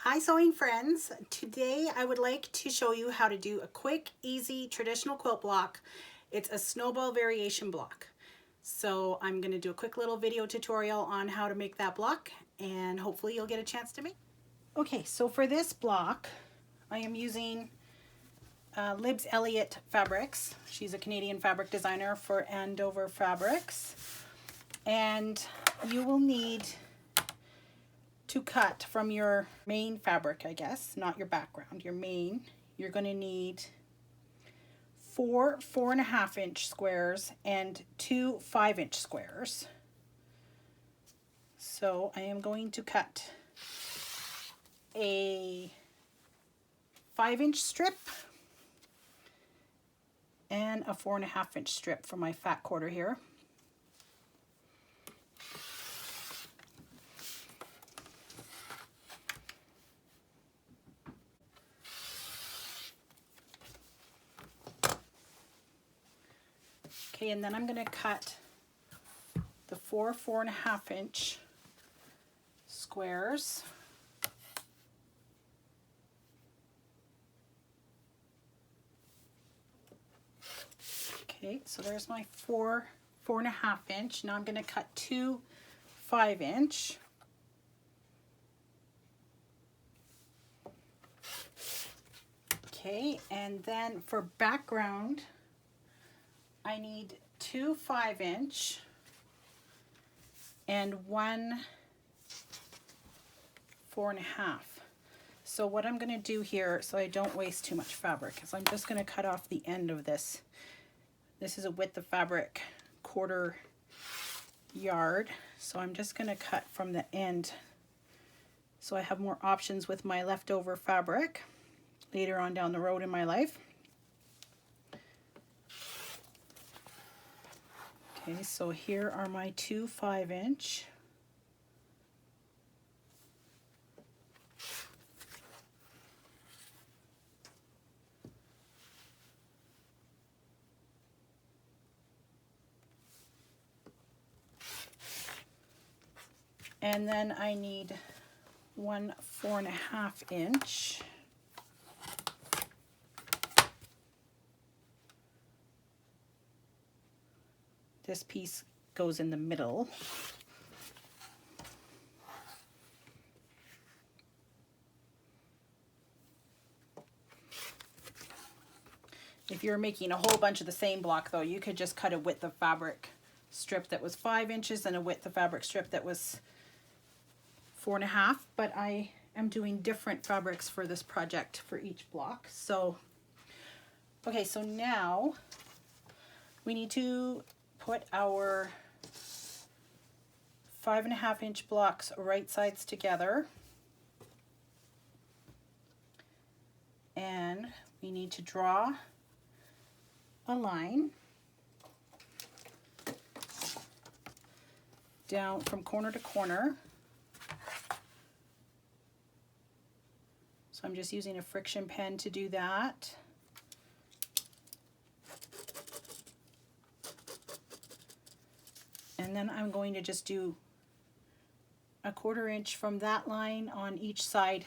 Hi sewing friends. Today I would like to show you how to do a quick, easy, traditional quilt block. It's a snowball variation block. So I'm going to do a quick little video tutorial on how to make that block and hopefully you'll get a chance to make. Okay, so for this block I am using Libs Elliott Fabrics. She's a Canadian fabric designer for Andover Fabrics. And you will need to cut from your main fabric, I guess, not your background, your main. You're going to need 4 4.5-inch squares and 2 5-inch squares. So I am going to cut a 5-inch strip and a 4.5-inch strip for my fat quarter here. Okay, and then I'm going to cut the 4 4.5-inch squares. Okay, so there's my 4 4.5-inch. Now I'm going to cut 2 5-inch. Okay, and then for background, I need 2 5-inch and 1 4.5. So what I'm going to do here, so I don't waste too much fabric, is I'm just going to cut off the end of this. This is a width of fabric 1/4 yard, so I'm just going to cut from the end so I have more options with my leftover fabric later on down the road in my life. Okay, so here are my 2 5-inch. And then I need 1 4.5-inch. This piece goes in the middle. If you're making a whole bunch of the same block though, you could just cut a width of fabric strip that was 5 inches and a width of fabric strip that was 4.5, but I am doing different fabrics for this project for each block. So, okay, so now we need to put our 5.5-inch blocks right sides together, and we need to draw a line down from corner to corner. So I'm just using a friction pen to do that. And then I'm going to just do a 1/4 inch from that line on each side.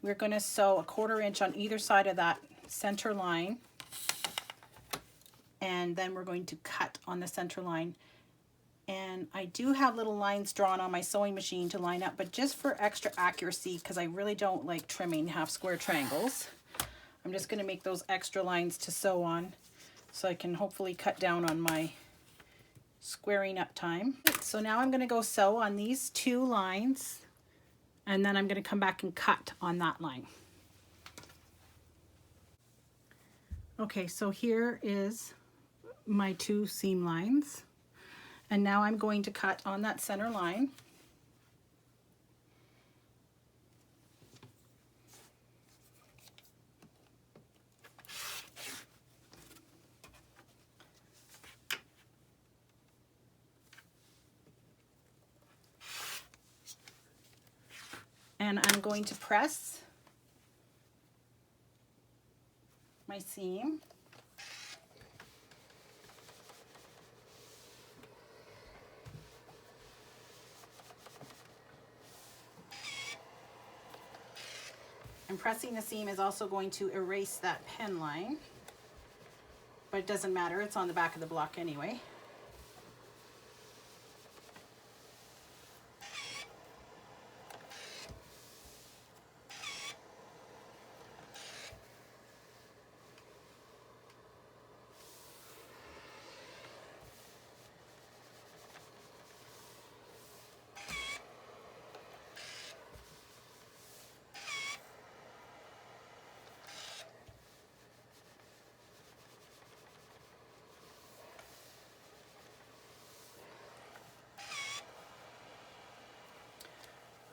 We're going to sew a 1/4 inch on either side of that center line. And then we're going to cut on the center line. And I do have little lines drawn on my sewing machine to line up, but just for extra accuracy, because I really don't like trimming half square triangles, I'm just going to make those extra lines to sew on so I can hopefully cut down on my squaring up time. So now I'm going to go sew on these 2 lines, and then I'm going to come back and cut on that line. Okay, so here is my 2 seam lines, and now I'm going to cut on that center line. And I'm going to press my seam. And pressing the seam is also going to erase that pen line, but it doesn't matter, it's on the back of the block anyway.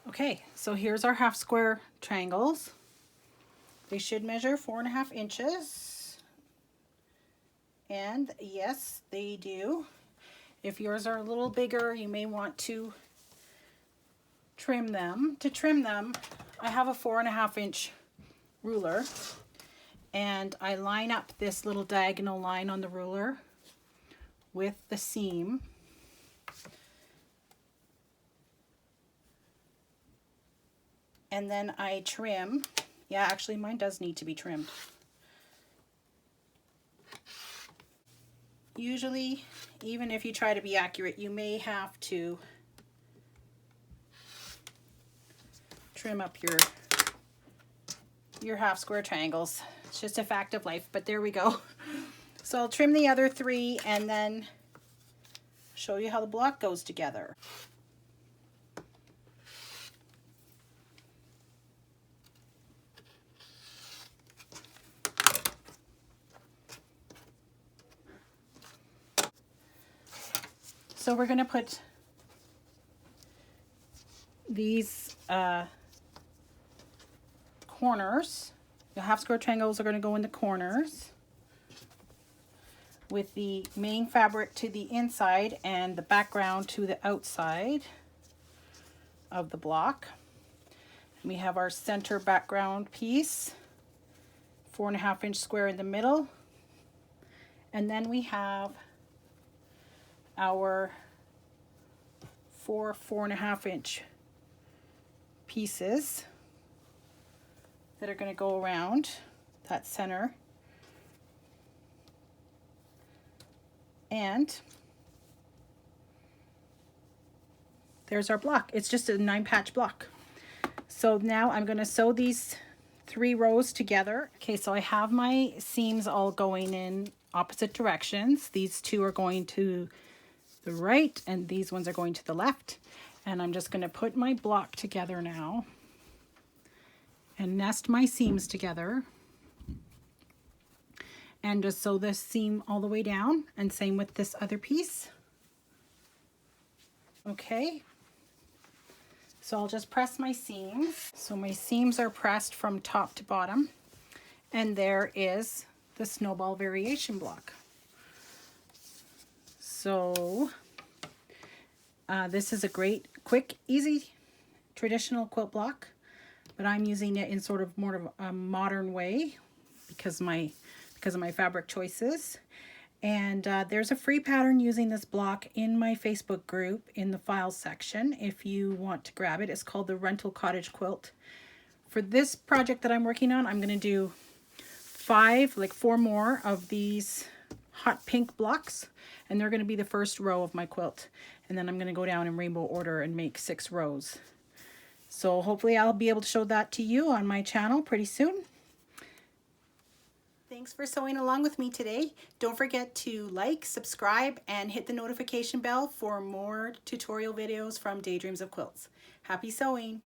Okay, so here's our half square triangles. They should measure 4.5 inches. And yes, they do. If yours are a little bigger, you may want to trim them. To trim them, I have a 4.5 inch ruler, and I line up this little diagonal line on the ruler with the seam. And then I trim. Yeah, actually mine does need to be trimmed. Usually, even if you try to be accurate, you may have to trim up your half square triangles. It's just a fact of life, but there we go. So I'll trim the other 3 and then show you how the block goes together. So we're going to put these corners, the half square triangles are going to go in the corners with the main fabric to the inside and the background to the outside of the block. And we have our center background piece, 4.5 inch square in the middle. And then we have our 4.5 inch pieces that are going to go around that center. And there's our block. It's just a 9-patch block. So now I'm going to sew these 3 rows together. Okay, so I have my seams all going in opposite directions. These 2 are going to the right and these ones are going to the left. And I'm just going to put my block together now and nest my seams together and just sew this seam all the way down, and same with this other piece. Okay, so I'll just press my seams. So my seams are pressed from top to bottom, and there is the Snowball variation block. So this is a great, quick, easy, traditional quilt block, but I'm using it in sort of more of a modern way because of my fabric choices. And there's a free pattern using this block in my Facebook group in the files section if you want to grab it. It's called the Rental Cottage Quilt. For this project that I'm working on, I'm going to do 4 more of these hot pink blocks, and they're going to be the first row of my quilt. And then I'm going to go down in rainbow order and make 6 rows. So hopefully I'll be able to show that to you on my channel pretty soon. Thanks for sewing along with me today. Don't forget to like, subscribe, and hit the notification bell for more tutorial videos from Daydreams of Quilts. Happy sewing!